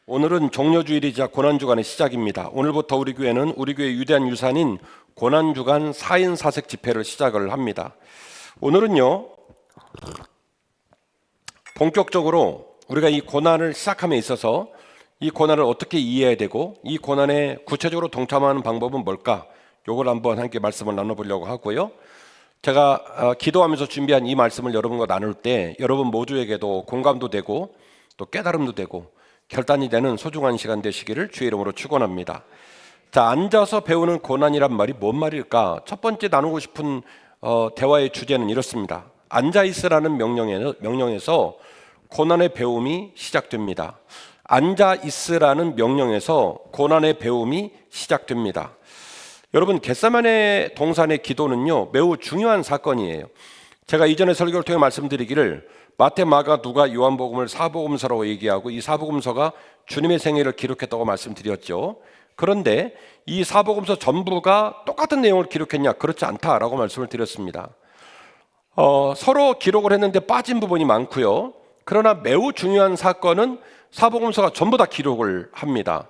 오늘은 종려주일이자 고난주간의 시작입니다. 오늘부터 우리 교회는 우리 교회의 위대한 유산인 고난주간 4인 4색 집회를 시작을 합니다. 오늘은요, 본격적으로 우리가 이 고난을 시작함에 있어서 이 고난을 어떻게 이해해야 되고 이 고난에 구체적으로 동참하는 방법은 뭘까? 요걸 한번 함께 말씀을 나눠보려고 하고요. 제가 기도하면서 준비한 이 말씀을 여러분과 나눌 때 여러분 모두에게도 공감도 되고 또 깨달음도 되고 결단이 되는 소중한 시간 되시기를 주의 이름으로 축원합니다. 자, 앉아서 배우는 고난이란 말이 뭔 말일까? 첫 번째 나누고 싶은 대화의 주제는 이렇습니다. 앉아 있으라는 명령에서 고난의 배움이 시작됩니다. 앉아 있으라는 명령에서 고난의 배움이 시작됩니다. 여러분, 겟세마네 동산의 기도는요, 매우 중요한 사건이에요. 제가 이전에 설교를 통해 말씀드리기를 마태, 마가, 누가, 요한복음을 사복음서라고 얘기하고 이 사복음서가 주님의 생애를 기록했다고 말씀드렸죠. 그런데 이 사복음서 전부가 똑같은 내용을 기록했냐? 그렇지 않다라고 말씀을 드렸습니다. 서로 기록을 했는데 빠진 부분이 많고요. 그러나 매우 중요한 사건은 사복음서가 전부 다 기록을 합니다.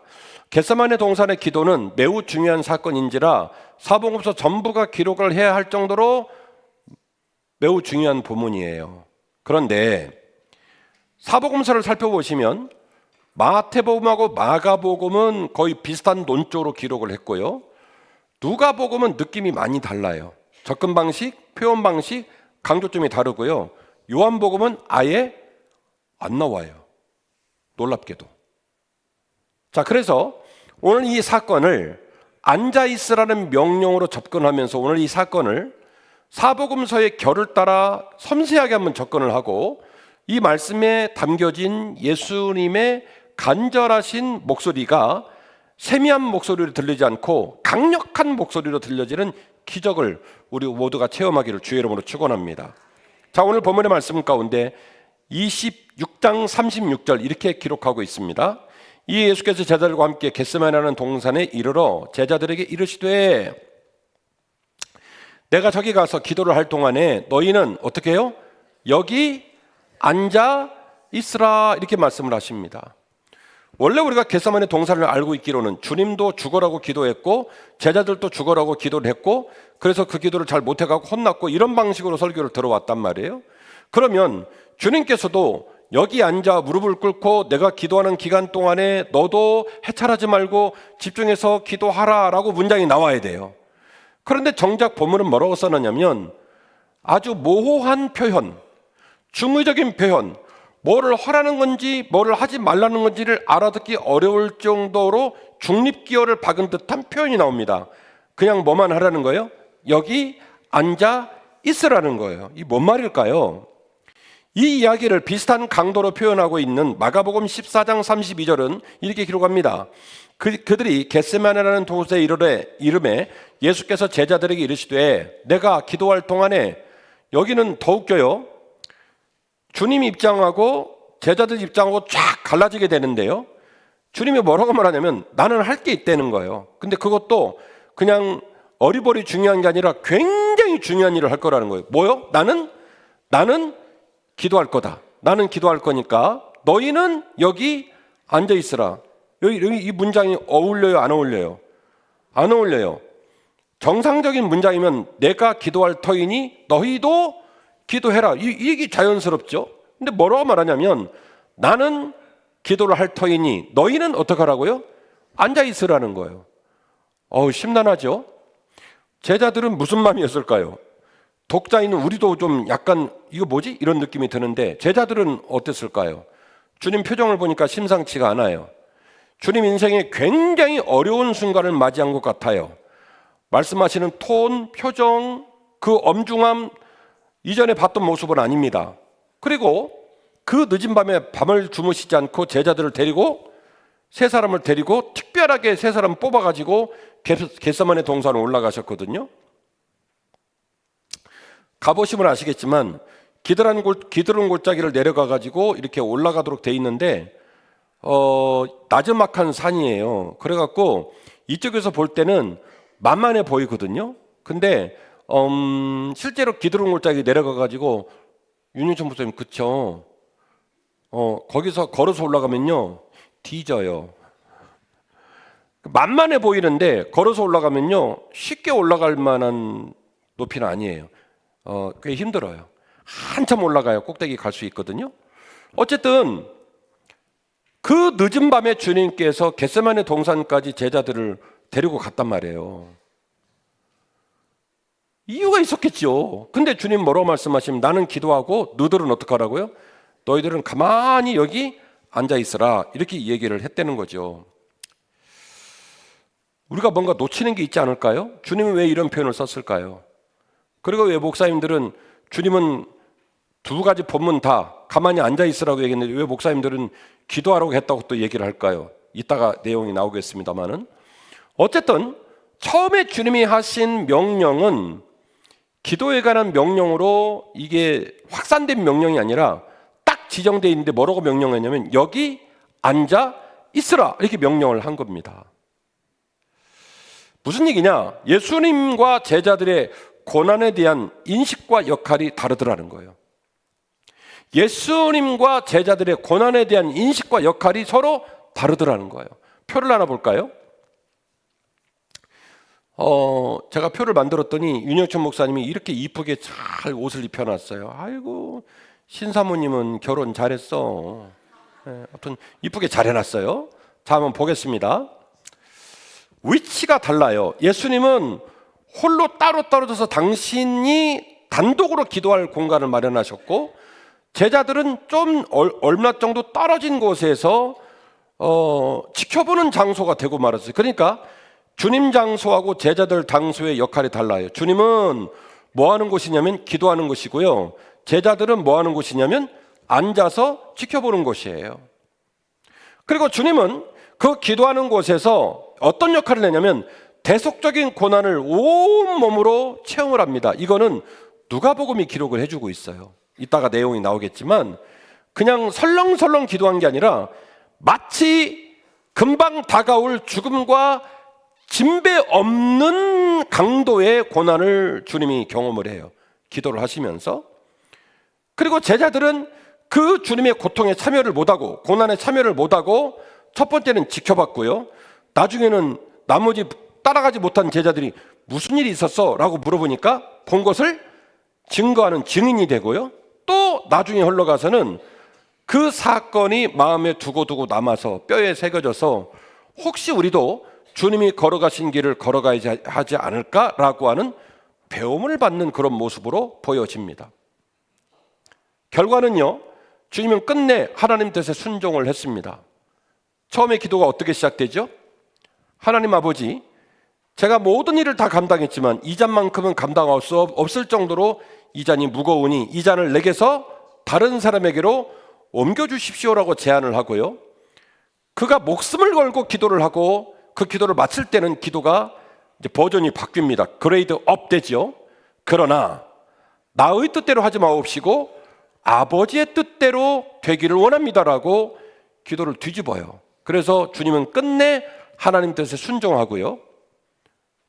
겟세마네 동산의 기도는 매우 중요한 사건인지라 사복음서 전부가 기록을 해야 할 정도로 매우 중요한 부문이에요. 그런데 사복음서를 살펴보시면 마태복음하고 마가복음은 거의 비슷한 논조로 기록을 했고요. 누가복음은 느낌이 많이 달라요. 접근 방식, 표현 방식, 강조점이 다르고요. 요한복음은 아예 안 나와요. 놀랍게도. 자, 그래서 오늘 이 사건을 앉아 있으라는 명령으로 접근하면서 오늘 이 사건을 사복음서의 결을 따라 섬세하게 한번 접근을 하고 이 말씀에 담겨진 예수님의 간절하신 목소리가 세미한 목소리로 들리지 않고 강력한 목소리로 들려지는 기적을 우리 모두가 체험하기를 주의 이름으로 축원합니다. 자, 오늘 본문의 말씀 가운데 26장 36절 이렇게 기록하고 있습니다. 이 예수께서 제자들과 함께 겟세마네라는 동산에 이르러 제자들에게 이르시되 내가 저기 가서 기도를 할 동안에 너희는 어떻게 해요? 여기 앉아 있으라 이렇게 말씀을 하십니다. 원래 우리가 겟세마네 동산을 알고 있기로는 주님도 죽어라고 기도했고 제자들도 죽어라고 기도를 했고 그래서 그 기도를 잘 못해가고 혼났고 이런 방식으로 설교를 들어왔단 말이에요. 그러면 주님께서도 여기 앉아 무릎을 꿇고 내가 기도하는 기간 동안에 너도 해탈하지 말고 집중해서 기도하라라고 문장이 나와야 돼요. 그런데 정작 본문은 뭐라고 써놨냐면 아주 모호한 표현, 중의적인 표현, 뭐를 하라는 건지 뭐를 하지 말라는 건지를 알아듣기 어려울 정도로 중립기어를 박은 듯한 표현이 나옵니다. 그냥 뭐만 하라는 거예요? 여기 앉아 있으라는 거예요. 이 뭔 말일까요? 이 이야기를 비슷한 강도로 표현하고 있는 마가복음 14장 32절은 이렇게 기록합니다. 그들이 겟세마네라는 곳에 이름에 예수께서 제자들에게 이르시되 내가 기도할 동안에 여기는 더 웃겨요. 주님 입장하고 제자들 입장하고 쫙 갈라지게 되는데요. 주님이 뭐라고 말하냐면 나는 할 게 있다는 거예요. 근데 그것도 그냥 어리버리 중요한 게 아니라 굉장히 중요한 일을 할 거라는 거예요. 뭐요? 나는 기도할 거다. 나는 기도할 거니까 너희는 여기 앉아 있으라. 여기 이 문장이 어울려요? 안 어울려요? 안 어울려요. 정상적인 문장이면 내가 기도할 터이니 너희도 기도해라. 이 얘기 자연스럽죠? 근데 뭐라고 말하냐면 나는 기도를 할 터이니 너희는 어떻게 하라고요? 앉아 있으라는 거예요. 심란하죠? 제자들은 무슨 마음이었을까요? 독자인 우리도 좀 약간 이거 뭐지? 이런 느낌이 드는데 제자들은 어땠을까요? 주님 표정을 보니까 심상치가 않아요. 주님 인생에 굉장히 어려운 순간을 맞이한 것 같아요. 말씀하시는 톤, 표정, 그 엄중함 이전에 봤던 모습은 아닙니다. 그리고 그 늦은 밤에 밤을 주무시지 않고 제자들을 데리고 세 사람을 데리고 특별하게 세 사람 뽑아가지고 겟세마네 동산에 올라가셨거든요. 가보시면 아시겠지만 기드론 골짜기를 내려가가지고 이렇게 올라가도록 돼 있는데 나지막한 산이에요. 그래갖고 이쪽에서 볼 때는 만만해 보이거든요. 근데 실제로 기드론 골짜기 내려가가지고 윤유천 목사님 그쵸? 거기서 걸어서 올라가면요 뒤져요. 만만해 보이는데 걸어서 올라가면요 쉽게 올라갈 만한 높이는 아니에요. 꽤 힘들어요. 한참 올라가야 꼭대기 갈 수 있거든요. 어쨌든 그 늦은 밤에 주님께서 겟세마네 동산까지 제자들을 데리고 갔단 말이에요. 이유가 있었겠죠. 근데 주님 뭐라고 말씀하시면 나는 기도하고 너희들은 어떡하라고요? 너희들은 가만히 여기 앉아 있으라 이렇게 얘기를 했다는 거죠. 우리가 뭔가 놓치는 게 있지 않을까요? 주님은 왜 이런 표현을 썼을까요? 그리고 왜 목사님들은 주님은 두 가지 본문 다 가만히 앉아 있으라고 얘기했는데 왜 목사님들은 기도하라고 했다고 또 얘기를 할까요? 이따가 내용이 나오겠습니다만은 어쨌든 처음에 주님이 하신 명령은 기도에 관한 명령으로 이게 확산된 명령이 아니라 딱 지정되어 있는데 뭐라고 명령했냐면 여기 앉아 있으라 이렇게 명령을 한 겁니다. 무슨 얘기냐? 예수님과 제자들의 고난에 대한 인식과 역할이 다르더라는 거예요. 예수님과 제자들의 고난에 대한 인식과 역할이 서로 다르더라는 거예요. 표를 하나 볼까요? 제가 표를 만들었더니 윤영천 목사님이 이렇게 이쁘게 잘 옷을 입혀놨어요. 아이고 신사모님은 결혼 잘했어. 아무튼 이쁘게 잘 해놨어요. 자 한번 보겠습니다. 위치가 달라요. 예수님은 홀로 따로 떨어져서 당신이 단독으로 기도할 공간을 마련하셨고 제자들은 좀 얼마 정도 떨어진 곳에서 지켜보는 장소가 되고 말았어요. 그러니까 주님 장소하고 제자들 장소의 역할이 달라요. 주님은 뭐 하는 곳이냐면 기도하는 곳이고요. 제자들은 뭐 하는 곳이냐면 앉아서 지켜보는 곳이에요. 그리고 주님은 그 기도하는 곳에서 어떤 역할을 내냐면 대속적인 고난을 온몸으로 체험을 합니다. 이거는 누가복음이 기록을 해주고 있어요. 이따가 내용이 나오겠지만 그냥 설렁설렁 기도한 게 아니라 마치 금방 다가올 죽음과 진배 없는 강도의 고난을 주님이 경험을 해요. 기도를 하시면서. 그리고 제자들은 그 주님의 고통에 참여를 못하고 고난에 참여를 못하고 첫 번째는 지켜봤고요. 나중에는 나머지 따라가지 못한 제자들이 무슨 일이 있었어? 라고 물어보니까 본 것을 증거하는 증인이 되고요. 또 나중에 흘러가서는 그 사건이 마음에 두고두고 남아서 뼈에 새겨져서 혹시 우리도 주님이 걸어가신 길을 걸어가야 하지 않을까라고 하는 배움을 받는 그런 모습으로 보여집니다. 결과는요, 주님은 끝내 하나님 뜻에 순종을 했습니다. 처음에 기도가 어떻게 시작되죠? 하나님 아버지, 제가 모든 일을 다 감당했지만 이 잔만큼은 감당할 수 없을 정도로 이 잔이 무거우니 이 잔을 내게서 다른 사람에게로 옮겨주십시오라고 제안을 하고요. 그가 목숨을 걸고 기도를 하고 그 기도를 마칠 때는 기도가 이제 버전이 바뀝니다. 그레이드 업 되죠. 그러나 나의 뜻대로 하지 마옵시고 아버지의 뜻대로 되기를 원합니다라고 기도를 뒤집어요. 그래서 주님은 끝내 하나님 뜻에 순종하고요.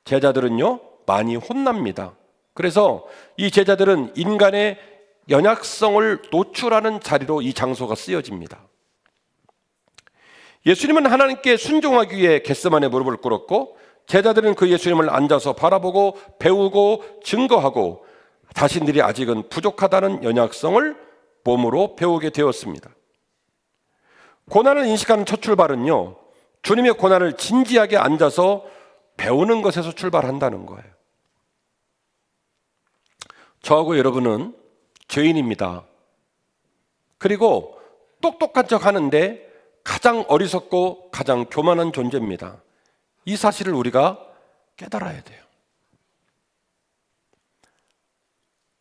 제자들은요 많이 혼납니다. 그래서 이 제자들은 인간의 연약성을 노출하는 자리로 이 장소가 쓰여집니다. 예수님은 하나님께 순종하기 위해 겟세마네 무릎을 꿇었고 제자들은 그 예수님을 앉아서 바라보고 배우고 증거하고 자신들이 아직은 부족하다는 연약성을 몸으로 배우게 되었습니다. 고난을 인식하는 첫 출발은요, 주님의 고난을 진지하게 앉아서 배우는 것에서 출발한다는 거예요. 저하고 여러분은 죄인입니다. 그리고 똑똑한 척 하는데 가장 어리석고 가장 교만한 존재입니다. 이 사실을 우리가 깨달아야 돼요.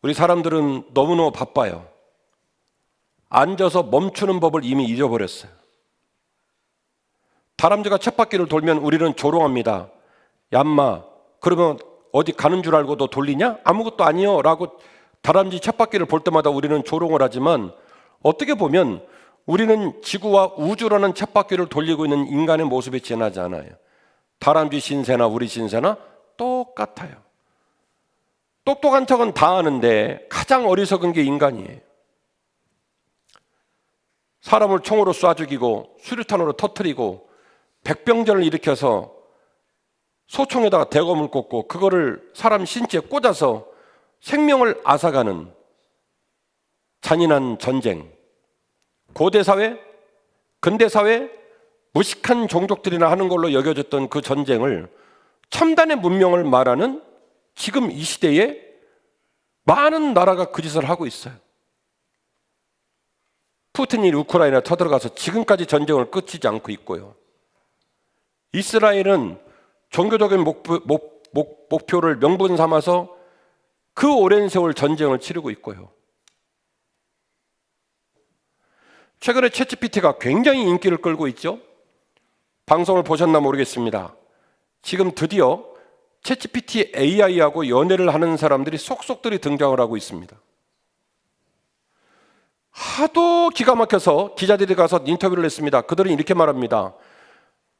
우리 사람들은 너무너무 바빠요. 앉아서 멈추는 법을 이미 잊어버렸어요. 다람쥐가 쳇바퀴를 돌면 우리는 조롱합니다. 얌마, 그러면 어디 가는 줄 알고 너 돌리냐? 아무것도 아니요 라고 다람쥐 쳇바퀴를 볼 때마다 우리는 조롱을 하지만 어떻게 보면 우리는 지구와 우주라는 쳇바퀴를 돌리고 있는 인간의 모습에 지나지 않아요. 다람쥐 신세나 우리 신세나 똑같아요. 똑똑한 척은 다 아는데 가장 어리석은 게 인간이에요. 사람을 총으로 쏴 죽이고 수류탄으로 터뜨리고 백병전을 일으켜서 소총에다가 대검을 꽂고 그거를 사람 신체에 꽂아서 생명을 앗아가는 잔인한 전쟁. 고대 사회, 근대 사회, 무식한 종족들이나 하는 걸로 여겨졌던 그 전쟁을 첨단의 문명을 말하는 지금 이 시대에 많은 나라가 그 짓을 하고 있어요. 푸틴이 우크라이나 쳐들어가서 지금까지 전쟁을 끝이지 않고 있고요. 이스라엘은 종교적인 목표를 명분 삼아서 그 오랜 세월 전쟁을 치르고 있고요. 최근에 챗GPT가 굉장히 인기를 끌고 있죠. 방송을 보셨나 모르겠습니다. 지금 드디어 챗GPT AI하고 연애를 하는 사람들이 속속들이 등장을 하고 있습니다. 하도 기가 막혀서 기자들이 가서 인터뷰를 했습니다. 그들은 이렇게 말합니다.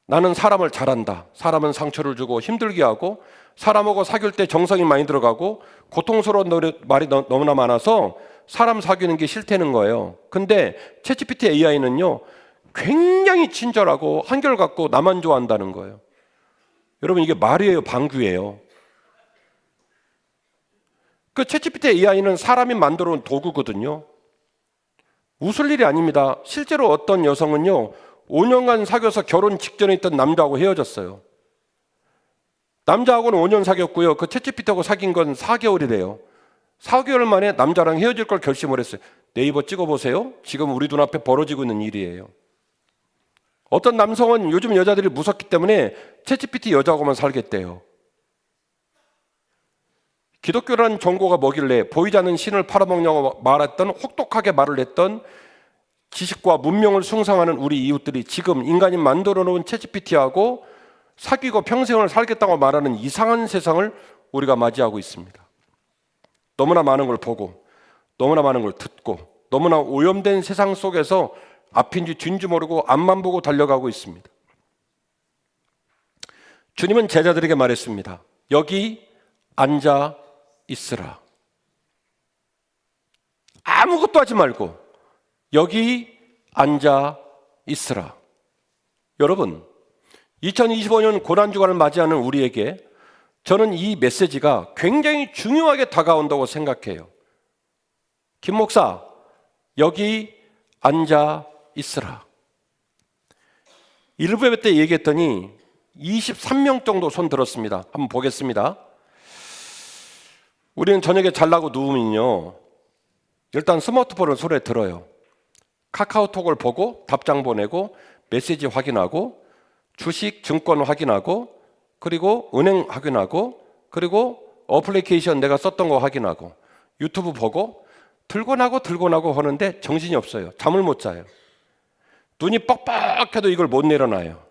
나는 사람을 잘한다. 사람은 상처를 주고 힘들게 하고 사람하고 사귈 때 정성이 많이 들어가고 고통스러운 말이 너무나 많아서 사람 사귀는 게 싫다는 거예요. 근데 챗GPT AI는요 굉장히 친절하고 한결같고 나만 좋아한다는 거예요. 여러분 이게 말이에요, 방귀예요? 그 챗GPT AI는 사람이 만들어 온 도구거든요. 웃을 일이 아닙니다. 실제로 어떤 여성은요 5년간 사귀어서 결혼 직전에 있던 남자하고 헤어졌어요. 남자하고는 5년 사귀었고요. 그 챗GPT하고 사귄 건 4개월이래요. 4개월 만에 남자랑 헤어질 걸 결심을 했어요. 네이버 찍어보세요. 지금 우리 눈앞에 벌어지고 있는 일이에요. 어떤 남성은 요즘 여자들이 무섭기 때문에 챗GPT 여자하고만 살겠대요. 기독교라는 정보가 뭐길래 보이지 않는 신을 팔아먹냐고 말했던, 혹독하게 말을 했던 지식과 문명을 숭상하는 우리 이웃들이 지금 인간이 만들어 놓은 챗GPT하고 사귀고 평생을 살겠다고 말하는 이상한 세상을 우리가 맞이하고 있습니다. 너무나 많은 걸 보고 너무나 많은 걸 듣고 너무나 오염된 세상 속에서 앞인지 뒤인지 모르고 앞만 보고 달려가고 있습니다. 주님은 제자들에게 말했습니다. 여기 앉아 있으라. 아무것도 하지 말고 여기 앉아 있으라. 여러분, 2025년 고난주간을 맞이하는 우리에게 저는 이 메시지가 굉장히 중요하게 다가온다고 생각해요. 김 목사, 여기 앉아 있으라. 일부예배 때 얘기했더니 23명 정도 손 들었습니다. 한번 보겠습니다. 우리는 저녁에 잘라고 누우면요 일단 스마트폰을 손에 들어요. 카카오톡을 보고 답장 보내고 메시지 확인하고 주식 증권 확인하고 그리고 은행 확인하고 그리고 어플리케이션 내가 썼던 거 확인하고 유튜브 보고 들고 나고 하는데 정신이 없어요. 잠을 못 자요. 눈이 뻑뻑해도 이걸 못 내려놔요.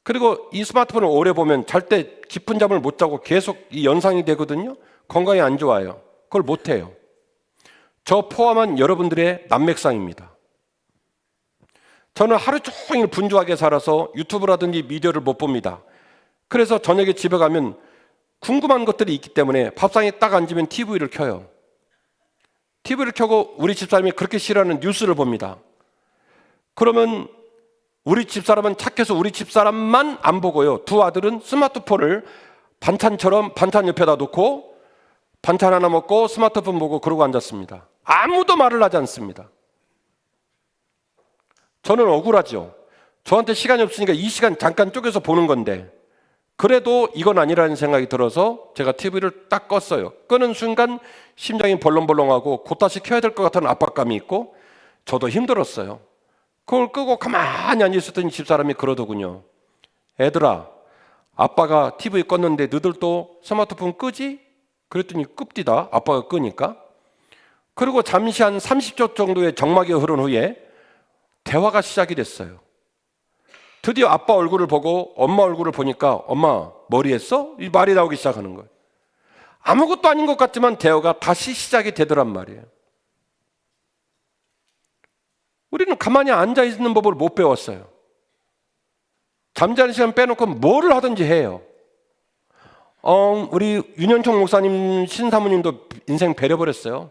그리고 이 스마트폰을 오래 보면 잘 때 깊은 잠을 못 자고 계속 이 연상이 되거든요. 건강에 안 좋아요. 그걸 못 해요. 저 포함한 여러분들의 난맥상입니다. 저는 하루 종일 분주하게 살아서 유튜브라든지 미디어를 못 봅니다. 그래서 저녁에 집에 가면 궁금한 것들이 있기 때문에 밥상에 딱 앉으면 TV를 켜요. TV를 켜고 우리 집사람이 그렇게 싫어하는 뉴스를 봅니다. 그러면 우리 집사람은 착해서 우리 집사람만 안 보고요. 두 아들은 스마트폰을 반찬처럼 반찬 옆에다 놓고 반찬 하나 먹고 스마트폰 보고 그러고 앉았습니다. 아무도 말을 하지 않습니다. 저는 억울하죠. 저한테 시간이 없으니까 이 시간 잠깐 쪼개서 보는 건데 그래도 이건 아니라는 생각이 들어서 제가 TV를 딱 껐어요. 끄는 순간 심장이 벌렁벌렁하고 곧 다시 켜야 될 것 같은 압박감이 있고 저도 힘들었어요. 그걸 끄고 가만히 앉아있었더니 집사람이 그러더군요. 애들아, 아빠가 TV 껐는데 너희들도 스마트폰 끄지? 그랬더니 끕디다. 아빠가 끄니까. 그리고 잠시 한 30초 정도의 정막이 흐른 후에 대화가 시작이 됐어요. 드디어 아빠 얼굴을 보고 엄마 얼굴을 보니까 엄마 머리 했어? 이 말이 나오기 시작하는 거예요. 아무것도 아닌 것 같지만 대화가 다시 시작이 되더란 말이에요. 우리는 가만히 앉아있는 법을 못 배웠어요. 잠자는 시간 빼놓고 뭐를 하든지 해요. 우리 윤현총 목사님 신사모님도 인생 배려버렸어요.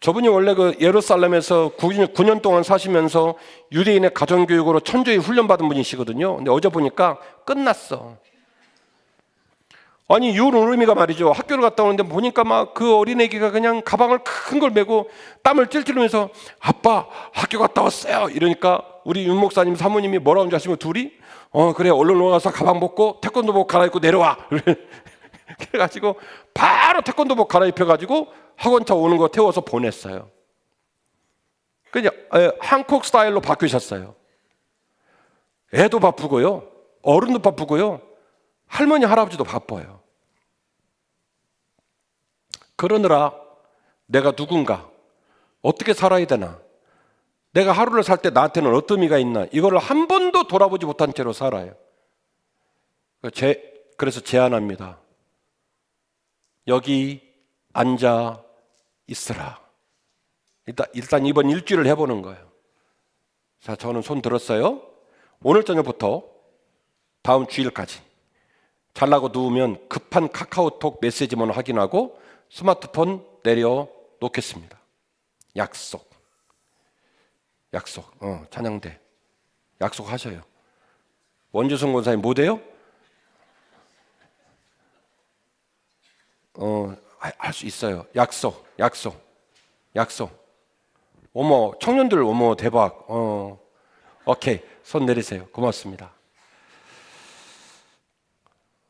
저분이 원래 그 예루살렘에서 9년 동안 사시면서 유대인의 가정교육으로 천주의 훈련받은 분이시거든요. 근데 어제 보니까 끝났어. 아니 유르미가 말이죠. 학교를 갔다 오는데 보니까 막 그 어린애기가 그냥 가방을 큰 걸 메고 땀을 찔찔하면서 아빠 학교 갔다 왔어요. 이러니까 우리 윤 목사님 사모님이 뭐라고 하는지 아시면 둘이 그래 얼른 와서 가방 벗고 태권도복 갈아입고 내려와. 그래가지고 바로 태권도복 갈아입혀가지고 학원차 오는 거 태워서 보냈어요. 그냥 한국 스타일로 바뀌셨어요. 애도 바쁘고요, 어른도 바쁘고요, 할머니 할아버지도 바빠요. 그러느라 내가 누군가, 어떻게 살아야 되나, 내가 하루를 살 때 나한테는 어떤 의미가 있나, 이거를 한 번도 돌아보지 못한 채로 살아요. 그래서 제안합니다. 여기 앉아 있으라. 일단 이번 일주일을 해보는 거예요. 자, 저는 손 들었어요. 오늘 저녁부터 다음 주일까지 잘라고 누우면 급한 카카오톡 메시지만 확인하고 스마트폰 내려놓겠습니다. 약속. 찬양대 약속하셔요. 원주성 권사님 못해요? 할 수 있어요. 약속. 어머, 청년들, 어머, 대박. 오케이. 손 내리세요. 고맙습니다.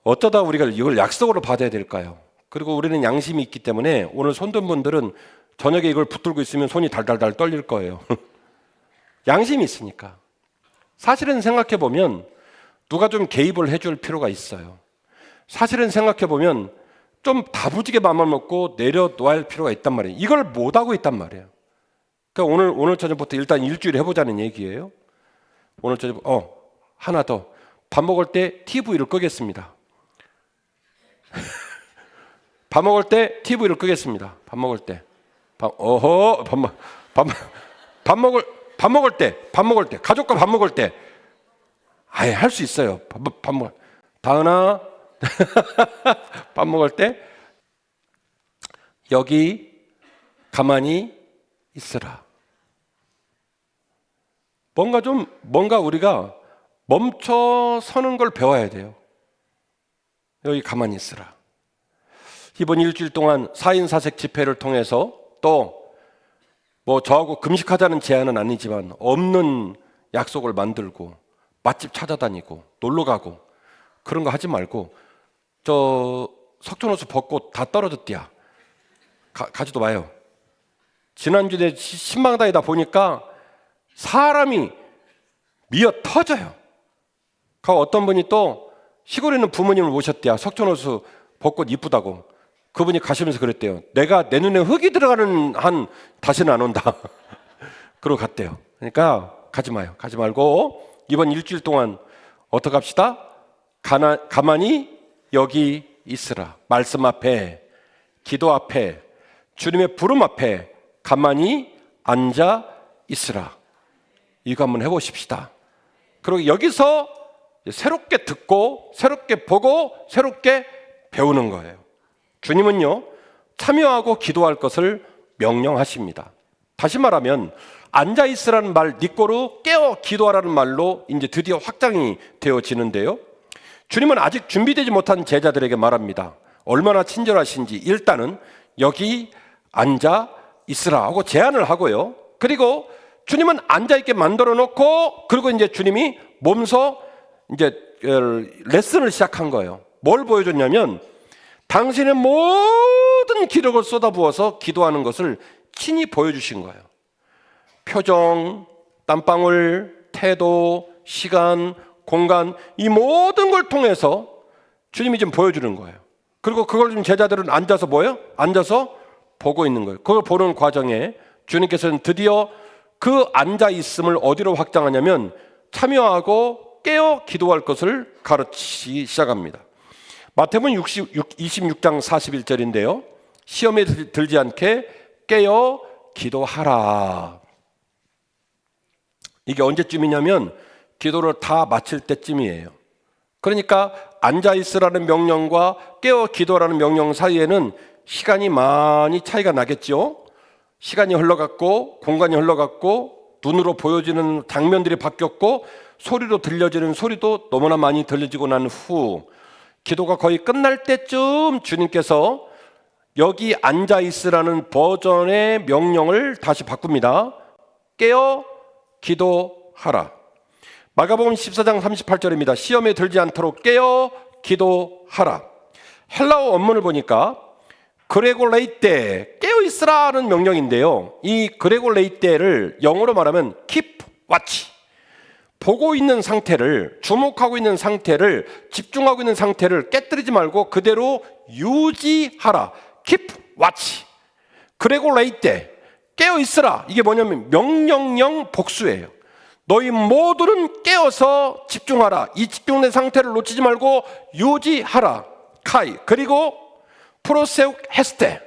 어쩌다 우리가 이걸 약속으로 받아야 될까요? 그리고 우리는 양심이 있기 때문에 오늘 손든 분들은 저녁에 이걸 붙들고 있으면 손이 달달달 떨릴 거예요. 양심이 있으니까. 사실은 생각해보면 누가 좀 개입을 해줄 필요가 있어요. 사실은 생각해보면 좀 다부지게 맘을 먹고 내려놓을 필요가 있단 말이에요. 이걸 못하고 있단 말이에요. 그러니까 오늘 저녁부터 일단 일주일 해보자는 얘기예요. 오늘 저녁 하나 더. 밥 먹을 때 TV를 끄겠습니다. 밥 먹을 때 TV를 끄겠습니다. 밥 먹을 때. 밥 먹을 때 가족과 밥 먹을 때 아예 할 수 있어요. 다은아 밥 먹을 때 여기 가만히 있으라. 뭔가 우리가 멈춰 서는 걸 배워야 돼요. 여기 가만히 있으라. 이번 일주일 동안 4인 4색 집회를 통해서 또 저하고 금식하자는 제안은 아니지만 없는 약속을 만들고 맛집 찾아다니고 놀러가고 그런 거 하지 말고 저 석촌호수 벚꽃 다 떨어졌디야. 가지도 마요. 지난주에 신망다니다 보니까 사람이 미어 터져요. 어떤 분이 또 시골에 있는 부모님을 모셨대요. 석촌호수 벚꽃 이쁘다고. 그분이 가시면서 그랬대요. 내가 내 눈에 흙이 들어가는 한 다시는 안 온다. 그러고 갔대요. 그러니까 가지 마요. 가지 말고 이번 일주일 동안 어떻게 합시다? 가만히 여기 있으라. 말씀 앞에, 기도 앞에, 주님의 부름 앞에 가만히 앉아 있으라. 이거 한번 해보십시다. 그리고 여기서 새롭게 듣고 새롭게 보고 새롭게 배우는 거예요. 주님은요, 참여하고 기도할 것을 명령하십니다. 다시 말하면 앉아 있으라는 말, 니꼬로 깨어 기도하라는 말로 이제 드디어 확장이 되어지는데요. 주님은 아직 준비되지 못한 제자들에게 말합니다. 얼마나 친절하신지. 일단은 여기 앉아 있으라 하고 제안을 하고요. 그리고 주님은 앉아 있게 만들어 놓고 그리고 이제 주님이 몸소 이제 레슨을 시작한 거예요. 뭘 보여줬냐면 당신의 모든 기력을 쏟아부어서 기도하는 것을 친히 보여주신 거예요. 표정, 땀방울, 태도, 시간, 공간, 이 모든 걸 통해서 주님이 좀 보여주는 거예요. 그리고 그걸 좀 제자들은 앉아서 앉아서 보고 있는 거예요. 그걸 보는 과정에 주님께서는 드디어 그 앉아있음을 어디로 확장하냐면 참여하고 깨어 기도할 것을 가르치기 시작합니다. 마태복음 26장 41절인데요. 시험에 들지 않게 깨어 기도하라. 이게 언제쯤이냐면 기도를 다 마칠 때쯤이에요. 그러니까 앉아있으라는 명령과 깨어 기도라는 명령 사이에는 시간이 많이 차이가 나겠죠. 시간이 흘러갔고 공간이 흘러갔고 눈으로 보여지는 장면들이 바뀌었고 소리로 들려지는 소리도 너무나 많이 들려지고 난 후 기도가 거의 끝날 때쯤 주님께서 여기 앉아 있으라는 버전의 명령을 다시 바꿉니다. 깨어 기도하라. 마가복음 14장 38절입니다. 시험에 들지 않도록 깨어 기도하라. 헬라어 원문을 보니까 그레골레이테, 깨어 있으라는 명령인데요. 이 그레골레이테를 영어로 말하면 keep watch, 보고 있는 상태를, 주목하고 있는 상태를, 집중하고 있는 상태를 깨뜨리지 말고 그대로 유지하라. keep watch, 그레골레이테, 깨어 있으라. 이게 뭐냐면 명령형 복수예요. 너희 모두는 깨어서 집중하라. 이 집중된 상태를 놓치지 말고 유지하라. 카이. 그리고 프로세욱 헤스테,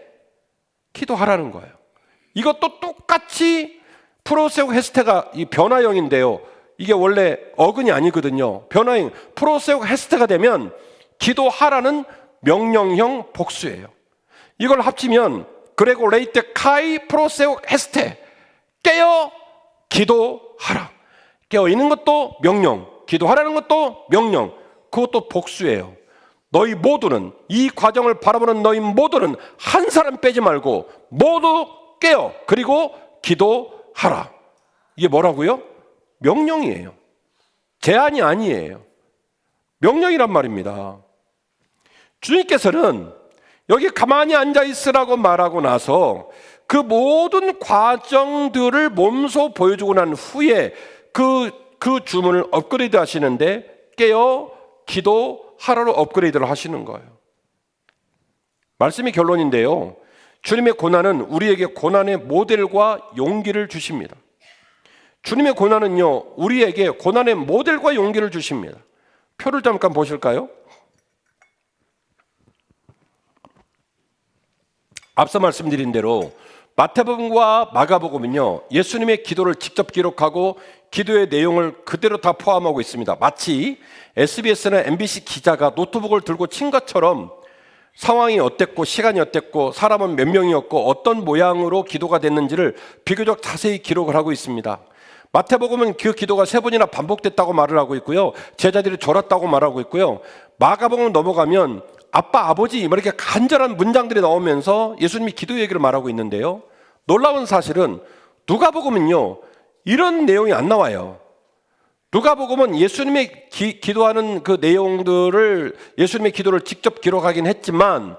기도하라는 거예요. 이것도 똑같이 프로세욱 헤스테가 이 변화형인데요. 이게 원래 어근이 아니거든요. 변화형 프로세욱 헤스테가 되면 기도하라는 명령형 복수예요. 이걸 합치면 그레고 레이테 카이 프로세욱 헤스테, 깨어 기도하라. 깨어 있는 것도 명령, 기도하라는 것도 명령, 그것도 복수예요. 너희 모두는, 이 과정을 바라보는 너희 모두는 한 사람 빼지 말고 모두 깨어 그리고 기도하라. 이게 뭐라고요? 명령이에요. 제안이 아니에요. 명령이란 말입니다. 주님께서는 여기 가만히 앉아 있으라고 말하고 나서 그 모든 과정들을 몸소 보여주고 난 후에 그 주문을 업그레이드 하시는데 깨어 기도하라로 업그레이드를 하시는 거예요. 말씀이 결론인데요. 주님의 고난은 우리에게 고난의 모델과 용기를 주십니다. 주님의 고난은요, 우리에게 고난의 모델과 용기를 주십니다. 표를 잠깐 보실까요? 앞서 말씀드린 대로 마태복음과 마가복음은요, 예수님의 기도를 직접 기록하고 기도의 내용을 그대로 다 포함하고 있습니다. 마치 SBS나 MBC 기자가 노트북을 들고 친 것처럼 상황이 어땠고 시간이 어땠고 사람은 몇 명이었고 어떤 모양으로 기도가 됐는지를 비교적 자세히 기록을 하고 있습니다. 마태복음은 그 기도가 3번이나 반복됐다고 말을 하고 있고요, 제자들이 졸았다고 말하고 있고요, 마가복음 넘어가면 아빠, 아버지 이렇게 간절한 문장들이 나오면서 예수님이 기도 얘기를 말하고 있는데요, 놀라운 사실은 누가복음은요 이런 내용이 안 나와요. 누가복음은 예수님의 기도하는 그 내용들을, 예수님의 기도를 직접 기록하긴 했지만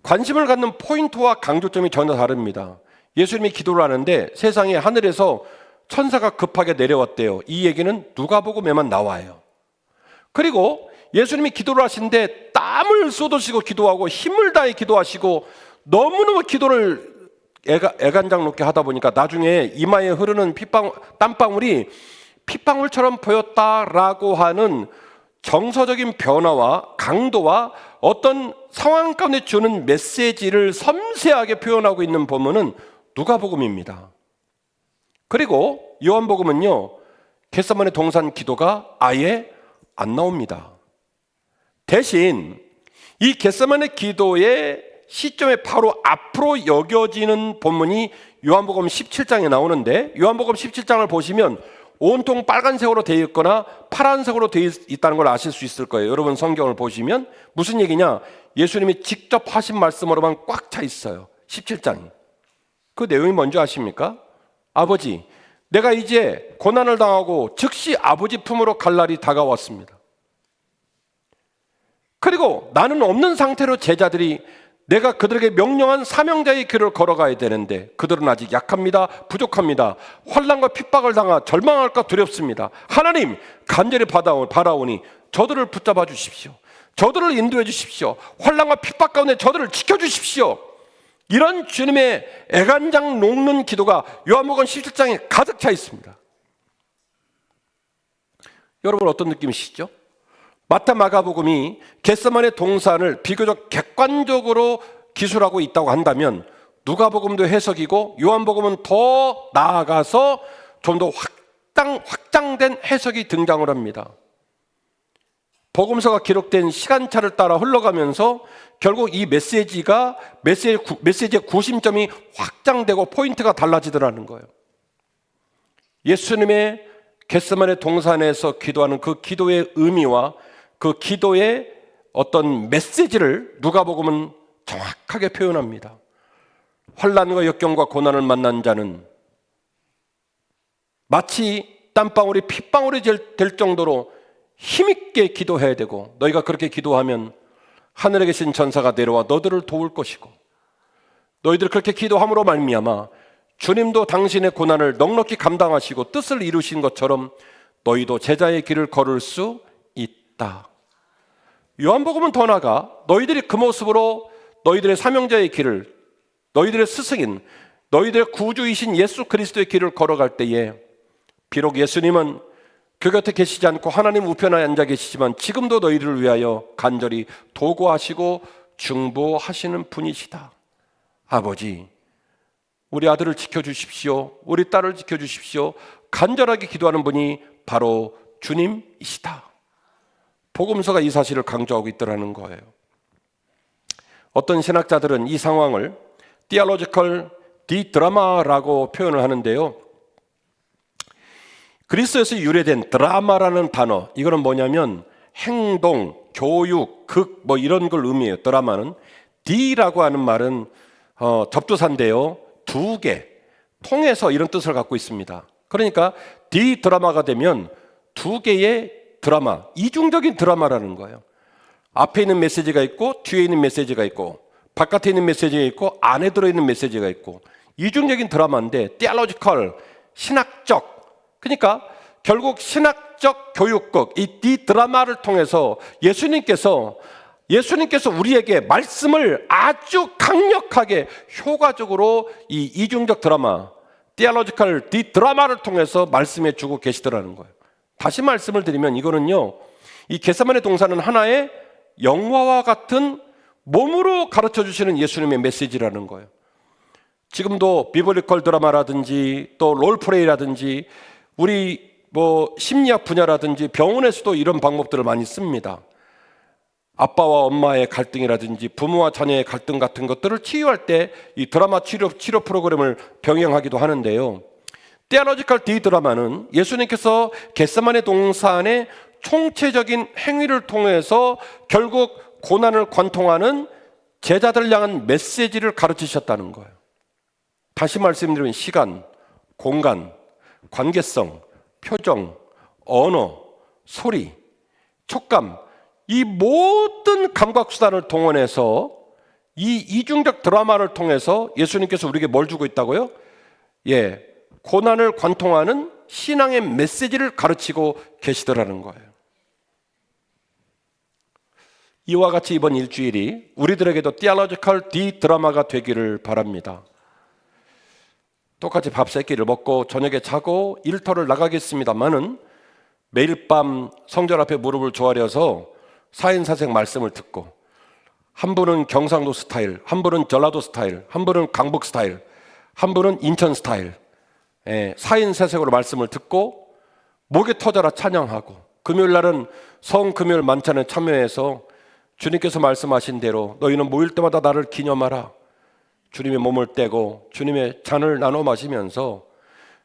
관심을 갖는 포인트와 강조점이 전혀 다릅니다. 예수님이 기도를 하는데 세상에 하늘에서 천사가 급하게 내려왔대요. 이 얘기는 누가복음에만 나와요. 그리고 예수님이 기도를 하시는데 땀을 쏟으시고 기도하고 힘을 다해 기도하시고 너무너무 기도를 애간장 놓게 하다 보니까 나중에 이마에 흐르는 땀방울이 핏방울처럼 보였다라고 하는 정서적인 변화와 강도와 어떤 상황 가운데 주는 메시지를 섬세하게 표현하고 있는 본문은 누가복음입니다. 그리고 요한복음은요, 겟세마네 동산 기도가 아예 안 나옵니다. 대신 이 겟세마네 기도의 시점에 바로 앞으로 여겨지는 본문이 요한복음 17장에 나오는데, 요한복음 17장을 보시면 온통 빨간색으로 되어 있거나 파란색으로 되어 있다는 걸 아실 수 있을 거예요. 여러분 성경을 보시면 무슨 얘기냐, 예수님이 직접 하신 말씀으로만 꽉 차 있어요. 17장이. 그 내용이 뭔지 아십니까? 아버지, 내가 이제 고난을 당하고 즉시 아버지 품으로 갈 날이 다가왔습니다. 그리고 나는 없는 상태로 제자들이 내가 그들에게 명령한 사명자의 길을 걸어가야 되는데 그들은 아직 약합니다. 부족합니다. 환난과 핍박을 당하 절망할까 두렵습니다. 하나님, 간절히 바라오니 저들을 붙잡아 주십시오. 저들을 인도해 주십시오. 환난과 핍박 가운데 저들을 지켜주십시오. 이런 주님의 애간장 녹는 기도가 요한복음 17장에 가득 차 있습니다. 여러분 어떤 느낌이시죠? 마태 마가복음이 겟세마네 동산을 비교적 객관적으로 기술하고 있다고 한다면 누가복음도 해석이고 요한복음은 더 나아가서 좀 더 확장된 해석이 등장을 합니다. 복음서가 기록된 시간차를 따라 흘러가면서 결국 이 메시지의 구심점이 확장되고 포인트가 달라지더라는 거예요. 예수님의 겟세마네 동산에서 기도하는 그 기도의 의미와 그 기도의 어떤 메시지를 누가복음은 정확하게 표현합니다. 환난과 역경과 고난을 만난 자는 마치 땀방울이 핏방울이 될 정도로 힘있게 기도해야 되고, 너희가 그렇게 기도하면 하늘에 계신 전사가 내려와 너희들을 도울 것이고, 너희들 그렇게 기도함으로 말미암아 주님도 당신의 고난을 넉넉히 감당하시고 뜻을 이루신 것처럼 너희도 제자의 길을 걸을 수 있다. 요한복음은 더 나아가 너희들이 그 모습으로 너희들의 사명자의 길을, 너희들의 스승인, 너희들의 구주이신 예수 그리스도의 길을 걸어갈 때에 비록 예수님은 그 곁에 계시지 않고 하나님 우편에 앉아 계시지만 지금도 너희들을 위하여 간절히 도구하시고 중보하시는 분이시다. 아버지, 우리 아들을 지켜주십시오. 우리 딸을 지켜주십시오. 간절하게 기도하는 분이 바로 주님이시다. 복음서가 이 사실을 강조하고 있더라는 거예요. 어떤 신학자들은 이 상황을 theological 디드라마라고 표현을 하는데요. 그리스에서 유래된 드라마라는 단어, 이거는 뭐냐면 행동, 교육, 극 뭐 이런 걸 의미해요. 드라마는 D라고 하는 말은 접두사인데요. 두 개, 통해서 이런 뜻을 갖고 있습니다. 그러니까 디드라마가 되면 두 개의 드라마, 이중적인 드라마라는 거예요. 앞에 있는 메시지가 있고 뒤에 있는 메시지가 있고 바깥에 있는 메시지가 있고 안에 들어있는 메시지가 있고 이중적인 드라마인데 theological, 신학적, 그러니까 결국 신학적 교육극, 이 디드라마를 통해서 예수님께서 우리에게 말씀을 아주 강력하게 효과적으로 이 이중적 드라마, theological 디드라마를 통해서 말씀해 주고 계시더라는 거예요. 다시 말씀을 드리면 이거는요, 이 겟세마네 동산은 하나의 영화와 같은 몸으로 가르쳐 주시는 예수님의 메시지라는 거예요. 지금도 비블리컬 드라마라든지 또 롤플레이라든지 우리 심리학 분야라든지 병원에서도 이런 방법들을 많이 씁니다. 아빠와 엄마의 갈등이라든지 부모와 자녀의 갈등 같은 것들을 치유할 때 이 드라마 치료 프로그램을 병행하기도 하는데요. theological 디드라마는 예수님께서 겟세마네 동산의 총체적인 행위를 통해서 결국 고난을 관통하는 제자들을 향한 메시지를 가르치셨다는 거예요. 다시 말씀드리면 시간, 공간, 관계성, 표정, 언어, 소리, 촉감, 이 모든 감각수단을 동원해서 이 이중적 드라마를 통해서 예수님께서 우리에게 뭘 주고 있다고요? 고난을 관통하는 신앙의 메시지를 가르치고 계시더라는 거예요. 이와 같이 이번 일주일이 우리들에게도 theological 디드라마가 되기를 바랍니다. 똑같이 밥 3끼를 먹고 저녁에 자고 일터를 나가겠습니다마는 매일 밤 성전 앞에 무릎을 조아려서 4인 사색 말씀을 듣고, 한 분은 경상도 스타일, 한 분은 전라도 스타일, 한 분은 강북 스타일, 한 분은 인천 스타일, 4인 사색으로 말씀을 듣고 목에 터져라 찬양하고, 금요일 날은 성금요일 만찬에 참여해서 주님께서 말씀하신 대로 너희는 모일 때마다 나를 기념하라, 주님의 몸을 떼고 주님의 잔을 나눠 마시면서,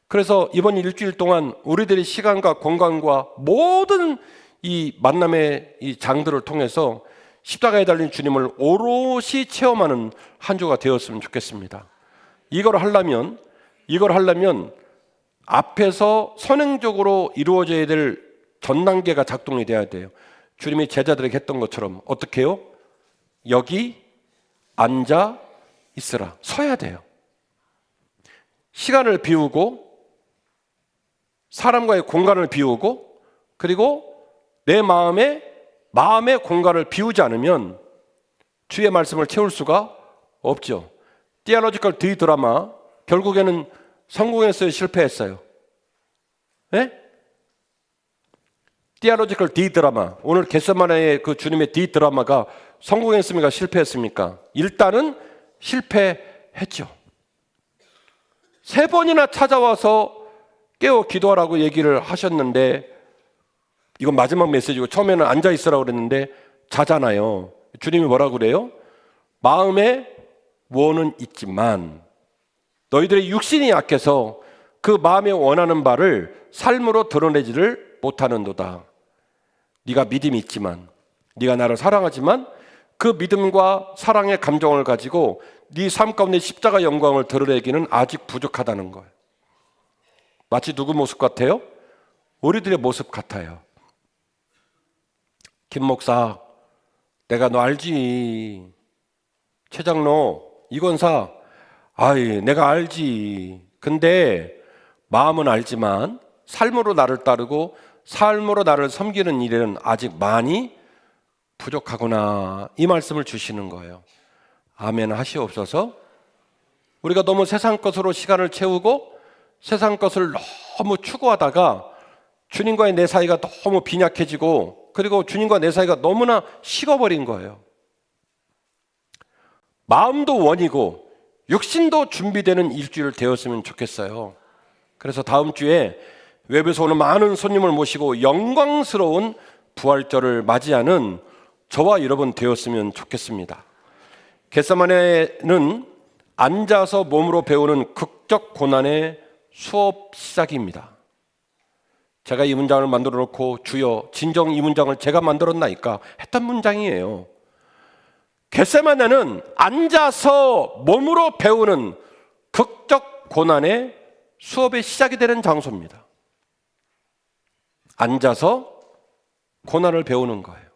그래서 이번 일주일 동안 우리들의 시간과 공간과 모든 이 만남의 이 장들을 통해서 십자가에 달린 주님을 오롯이 체험하는 한 주가 되었으면 좋겠습니다. 이걸 하려면 앞에서 선행적으로 이루어져야 될 전 단계가 작동이 돼야 돼요. 주님이 제자들에게 했던 것처럼 어떻게 해요? 여기 앉아 있으라, 서야 돼요. 시간을 비우고 사람과의 공간을 비우고, 그리고 내 마음의 공간을 비우지 않으면 주의 말씀을 채울 수가 없죠. theological 디드라마, 결국에는 성공했어요, 실패했어요? theological 디드라마, 오늘 겟세마네의 그 주님의 디드라마가 성공했습니까, 실패했습니까? 일단은 실패했죠. 3번이나 찾아와서 깨워 기도하라고 얘기를 하셨는데 이건 마지막 메시지고 처음에는 앉아 있으라고 그랬는데 자잖아요. 주님이 뭐라고 그래요? 마음에 원은 있지만 너희들의 육신이 약해서 그 마음에 원하는 바를 삶으로 드러내지를 못하는도다. 네가 믿음이 있지만, 네가 나를 사랑하지만 그 믿음과 사랑의 감정을 가지고 네 삶 가운데 십자가 영광을 드러내기는 아직 부족하다는 거예요. 마치 누구 모습 같아요? 우리들의 모습 같아요. 김 목사, 내가 너 알지? 최 장로, 이건사, 아이, 내가 알지. 근데 마음은 알지만 삶으로 나를 따르고 삶으로 나를 섬기는 일에는 아직 많이 부족하구나. 이 말씀을 주시는 거예요. 아멘 하시옵소서. 우리가 너무 세상 것으로 시간을 채우고 세상 것을 너무 추구하다가 주님과의 내 사이가 너무 빈약해지고 그리고 주님과 내 사이가 너무나 식어버린 거예요. 마음도 원이고 육신도 준비되는 일주일 되었으면 좋겠어요. 그래서 다음 주에 외부에서 오는 많은 손님을 모시고 영광스러운 부활절을 맞이하는 저와 여러분 되었으면 좋겠습니다. 겟세마네는 앉아서 몸으로 배우는 극적 고난의 수업 시작입니다. 제가 이 문장을 만들어 놓고 주여 진정 이 문장을 제가 만들었나이까 했던 문장이에요. 겟세마네는 앉아서 몸으로 배우는 극적 고난의 수업의 시작이 되는 장소입니다. 앉아서 고난을 배우는 거예요.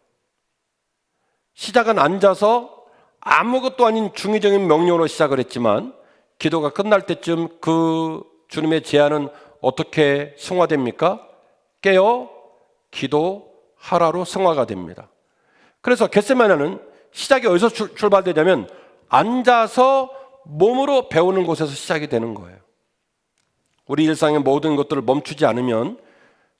시작은 앉아서 아무것도 아닌 중의적인 명령으로 시작을 했지만 기도가 끝날 때쯤 그 주님의 제안은 어떻게 승화됩니까? 깨어 기도하라로 승화가 됩니다. 그래서 겟세마네는 시작이 어디서 출발되냐면 앉아서 몸으로 배우는 곳에서 시작이 되는 거예요. 우리 일상의 모든 것들을 멈추지 않으면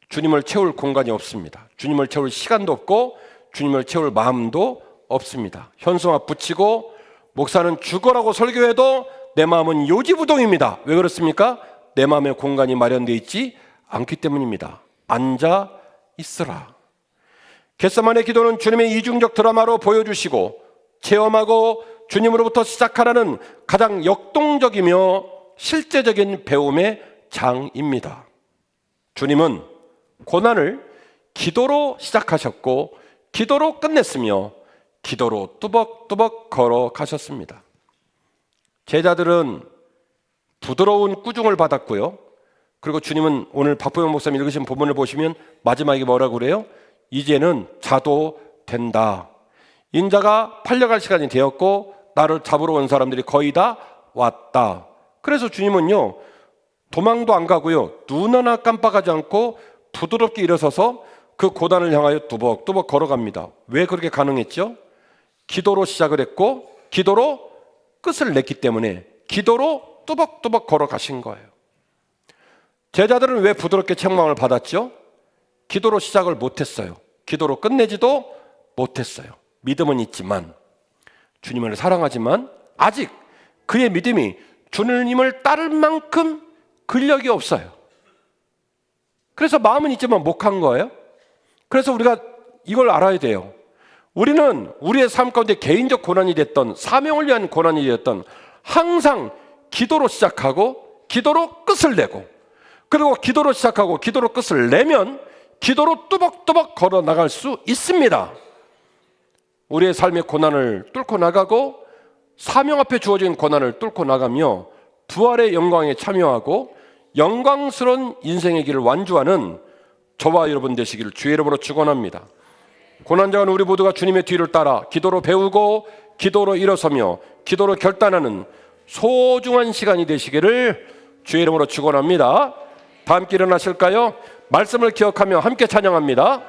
주님을 채울 공간이 없습니다. 주님을 채울 시간도 없고 주님을 채울 마음도 없습니다. 현수막 붙이고 목사는 죽어라고 설교해도 내 마음은 요지부동입니다. 왜 그렇습니까? 내 마음에 공간이 마련되어 있지 않기 때문입니다. 앉아 있으라. 겟세마네 기도는 주님의 이중적 드라마로 보여주시고 체험하고 주님으로부터 시작하라는 가장 역동적이며 실제적인 배움의 장입니다. 주님은 고난을 기도로 시작하셨고 기도로 끝냈으며 기도로 뚜벅뚜벅 걸어가셨습니다. 제자들은 부드러운 꾸중을 받았고요. 그리고 주님은 오늘 박보영 목사님 읽으신 본문을 보시면 마지막에 뭐라고 그래요? 이제는 자도 된다. 인자가 팔려갈 시간이 되었고 나를 잡으러 온 사람들이 거의 다 왔다. 그래서 주님은요 도망도 안 가고요 눈 하나 깜빡하지 않고 부드럽게 일어서서 그 고난을 향하여 뚜벅뚜벅 걸어갑니다. 왜 그렇게 가능했죠? 기도로 시작을 했고 기도로 끝을 냈기 때문에 기도로 뚜벅뚜벅 걸어가신 거예요. 제자들은 왜 부드럽게 책망을 받았죠? 기도로 시작을 못했어요. 기도로 끝내지도 못했어요. 믿음은 있지만 주님을 사랑하지만 아직 그의 믿음이 주님을 따를 만큼 근력이 없어요. 그래서 마음은 있지만 못 간 거예요. 그래서 우리가 이걸 알아야 돼요. 우리는 우리의 삶 가운데 개인적 고난이 됐던 사명을 위한 고난이 됐던 항상 기도로 시작하고 기도로 끝을 내고 그리고 기도로 시작하고 기도로 끝을 내면 기도로 뚜벅뚜벅 걸어 나갈 수 있습니다. 우리의 삶의 고난을 뚫고 나가고 사명 앞에 주어진 고난을 뚫고 나가며 부활의 영광에 참여하고 영광스러운 인생의 길을 완주하는 저와 여러분 되시기를 주의 이름으로 축원합니다. 고난자는 우리 모두가 주님의 뒤를 따라 기도로 배우고 기도로 일어서며 기도로 결단하는 소중한 시간이 되시기를 주의 이름으로 축원합니다. 다 함께 일어나실까요? 말씀을 기억하며 함께 찬양합니다.